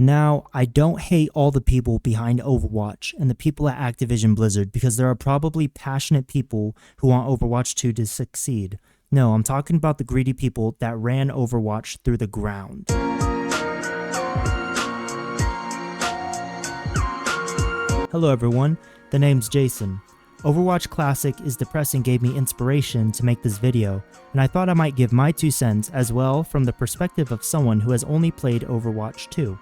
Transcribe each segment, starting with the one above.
Now, I don't hate all the people behind Overwatch and the people at Activision Blizzard because there are probably passionate people who want Overwatch 2 to succeed. No, I'm talking about the greedy people that ran Overwatch through the ground. Hello everyone, the name's Jason. Overwatch Classic is depressing gave me inspiration to make this video, and I thought I might give my 2 cents as well from the perspective of someone who has only played Overwatch 2.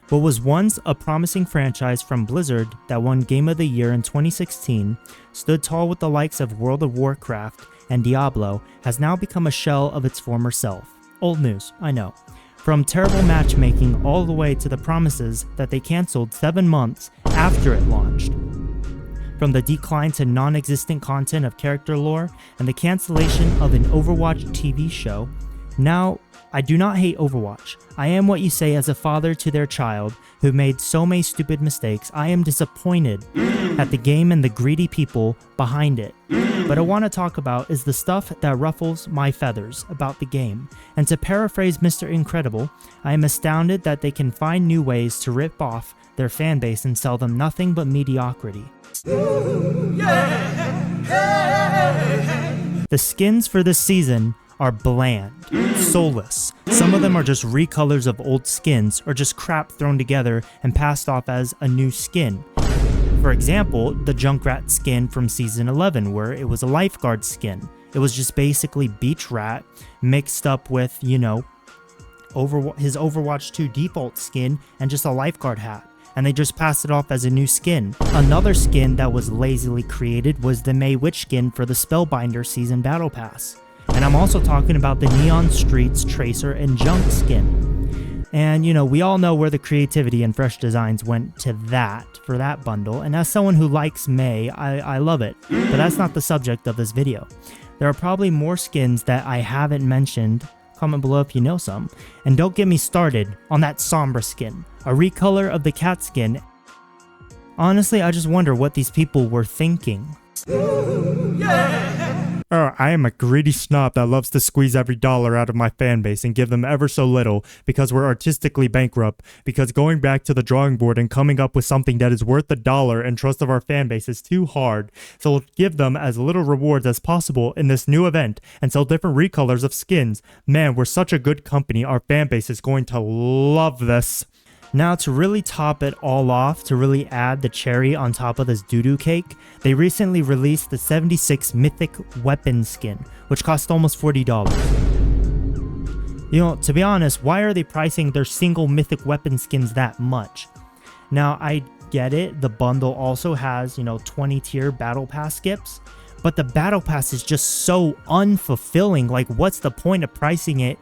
What was once a promising franchise from Blizzard that won Game of the Year in 2016, stood tall with the likes of World of Warcraft and Diablo, has now become a shell of its former self. Old news, I know. From terrible matchmaking all the way to the promises that they cancelled 7 months after it launched. From the decline to non-existent content of character lore and the cancellation of an Overwatch TV show. Now, I do not hate Overwatch. I am what you say as a father to their child who made so many stupid mistakes. I am disappointed at the game and the greedy people behind it. But I want to talk about is the stuff that ruffles my feathers about the game. And to paraphrase Mr. Incredible, I am astounded that they can find new ways to rip off their fan base and sell them nothing but mediocrity. The skins for this season are bland, soulless. Some of them are just recolors of old skins or just crap thrown together and passed off as a new skin. For example, the Junkrat skin from Season 11 where it was a lifeguard skin. It was just basically Beach Rat mixed up with, his Overwatch 2 default skin and just a lifeguard hat. And they just passed it off as a new skin. Another skin that was lazily created was the May Witch skin for the Spellbinder Season Battle Pass. And I'm also talking about the Neon Streets Tracer and Junk skin. And we all know where the creativity and fresh designs went to for that bundle. And as someone who likes May, I love it. But that's not the subject of this video. There are probably more skins that I haven't mentioned. Comment below if you know some. And don't get me started on that Sombra skin, a recolor of the cat skin. Honestly, I just wonder what these people were thinking. I am a greedy snob that loves to squeeze every dollar out of my fan base and give them ever so little because we're artistically bankrupt, because going back to the drawing board and coming up with something that is worth $1 and trust of our fan base is too hard, so we'll give them as little rewards as possible in this new event and sell different recolors of skins. Man, we're such a good company, our fan base is going to love this. Now to really top it all off, to really add the cherry on top of this doo-doo cake, they recently released the 76 Mythic Weapon skin, which cost almost $40. To be honest, why are they pricing their single Mythic Weapon skins that much? Now I get it, the bundle also has, 20 tier Battle Pass skips, but the Battle Pass is just so unfulfilling. Like, what's the point of pricing it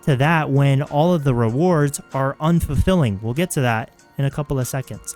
to that when all of the rewards are unfulfilling? We'll get to that in a couple of seconds.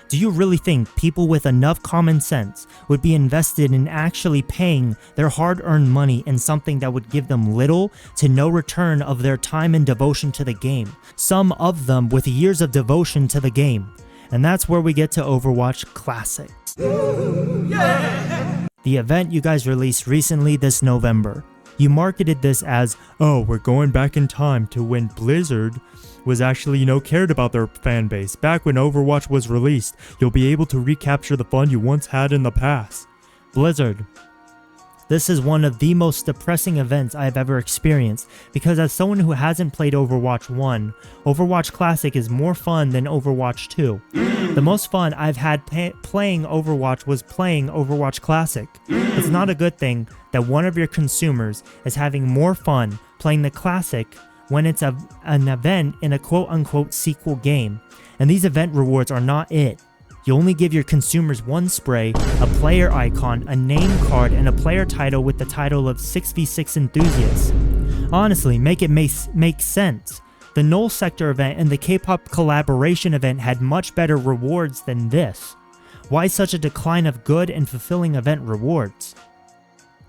Do you really think people with enough common sense would be invested in actually paying their hard-earned money in something that would give them little to no return of their time and devotion to the game? Some of them with years of devotion to the game. And that's where we get to Overwatch Classic. The event you guys released recently this November. You marketed this as, oh, we're going back in time to when Blizzard was actually, cared about their fan base. Back when Overwatch was released, you'll be able to recapture the fun you once had in the past. Blizzard. This is one of the most depressing events I have ever experienced, because as someone who hasn't played Overwatch 1, Overwatch Classic is more fun than Overwatch 2. The most fun I've had playing Overwatch was playing Overwatch Classic. It's not a good thing that one of your consumers is having more fun playing the Classic when it's an event in a quote-unquote sequel game. And these event rewards are not it. You only give your consumers one spray, a player icon, a name card, and a player title with the title of 6v6 Enthusiast. Honestly, make it make sense. The Null Sector event and the K-pop collaboration event had much better rewards than this. Why such a decline of good and fulfilling event rewards?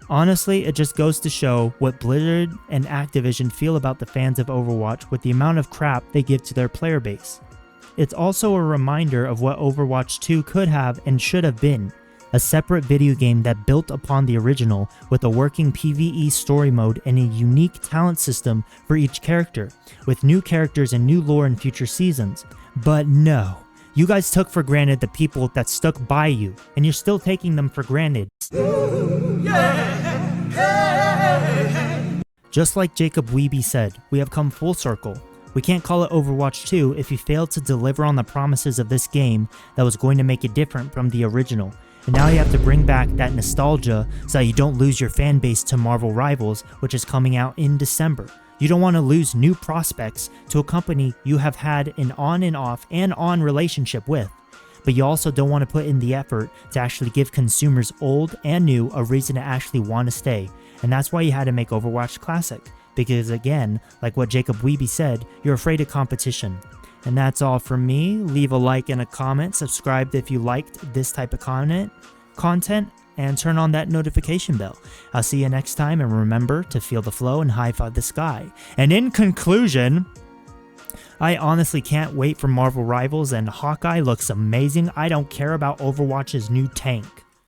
Honestly, it just goes to show what Blizzard and Activision feel about the fans of Overwatch with the amount of crap they give to their player base. It's also a reminder of what Overwatch 2 could have and should have been. a separate video game that built upon the original with a working PvE story mode and a unique talent system for each character, with new characters and new lore in future seasons. But no, you guys took for granted the people that stuck by you, and you're still taking them for granted. Just like Jacob Weeby said, we have come full circle. We can't call it Overwatch 2 if you failed to deliver on the promises of this game that was going to make it different from the original. And now you have to bring back that nostalgia so that you don't lose your fan base to Marvel Rivals, which is coming out in December. You don't want to lose new prospects to a company you have had an on and off and on relationship with. But you also don't want to put in the effort to actually give consumers old and new a reason to actually want to stay. And that's why you had to make Overwatch Classic. Because again, like what Jacob Weeby said, you're afraid of competition. And that's all from me. Leave a like and a comment, subscribe if you liked this type of content, and turn on that notification bell. I'll see you next time, and remember to feel the flow and high-five the sky. And in conclusion, I honestly can't wait for Marvel Rivals, and Hawkeye looks amazing. I don't care about Overwatch's new tank.